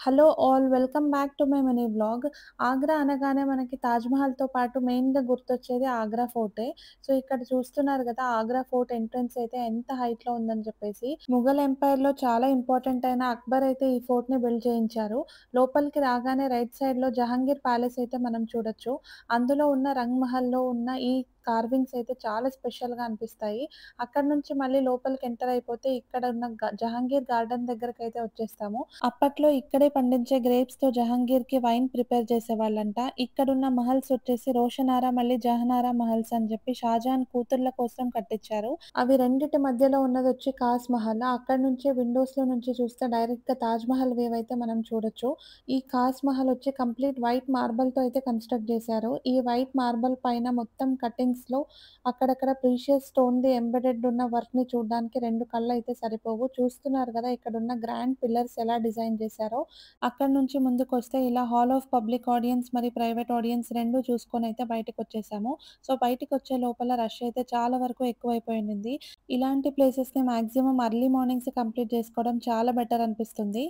Hello all welcome back to my mini vlog. Agra అనగానే మనకి తాజ్‌మహల్‌తో పాటు మెయిన్‌గా గుర్తొచ్చేది ఆగ్రా ఫోర్టే. సో, ఇక్కడ చూస్తున్నారు గదా! ఆగ్రా ఫోర్ట్ ఎంట్రన్స్ అయితే ఎంత హైట్‌లో ఉందని చెప్పేసి. ముఘల్ ఎంపైర్‌లో చాలా ఇంపార్టెంట్ అయిన అక్బర్ అయితే ఈ ఫోర్ట్‌ని బిల్డ్ చేయించారు. లోపలికి రాగానే రైట్ సైడ్‌లో జహాంగీర్ ప్యాలెస్ అయితే మనం చూడొచ్చు. అందులో ఉన్న రంగ్ మహల్‌లో ఉన్న ఈ కార్వింగ్స్ అయితే చాలా స్పెషల్‌గా అనిపిస్తాయి. అక్కడి నుంచి మళ్ళీ లోపలికి ఎంటర్ అయిపోతే ఇక్కడ ఉన్న జహాంగీర్ గార్డెన్ దగ్గరకైతే వచ్చేస్తాము. అప్పట్లో ఇక్కడే పండించే గ్రేప్స్‌తో జహాంగీర్‌కి వైన్ ప్రిపేర్ చేసేవాళ్ళంట. ఇక్కడున్న మహల్స్ వచ్చేసి రోషనారా మళ్ళీ జహనారా మహల్స్ అని చెప్పి షాజహాన్ కూతుర్ల కోసం కట్టించారు. అవి రెండిటి మధ్యలో ఉన్నదొచ్చి కాస్ మహల్. అక్కడి నుంచే విండోస్‌లో నుంచి చూస్తే డైరెక్ట్‌గా తాజ్ మహల్ వ్యూ అయితే మనం చూడొచ్చు. ఈ కాస్ మహల్ వచ్చి కంప్లీట్ వైట్ మార్బల్‌తో అయితే కన్‌స్ట్రక్ట్ చేశారు. ఈ వైట్ మార్బల్ పైన మొత్తం కటింగ్స్‌లో అక్కడక్కడ ప్రీషియస్ స్టోన్‌ది ఎంబెడెడ్ ఉన్న వర్క్‌ని చూడ్డానికి 2 కళ్ళైతే సరిపోవు. చూస్తున్నారు గదా! ఇక్కడున్న గ్రాండ్ పిల్లర్స్ ఎలా డిజైన్ చేశారో. అక్కడి నుంచి ముందుకొస్తే ఇలా హాల్ ఆఫ్ పబ్లిక్ ఆడియన్స్ మరి ప్రైవేట్ ఆడియన్స్ 2 చూసుకొనైతే బయటికొచ్చేసాము. సో, బయటికొచ్చే లోపల రష్ అయితే చాలా వరకు ఎక్కువైపోయుండింది. ఇలాంటి ప్లేసెస్‌ని మాక్సిమం ఎర్లీ మార్నింగ్స్ కంప్లీట్ చేసుకోవడం చాలా బెటర్ అనిపిస్తుంది.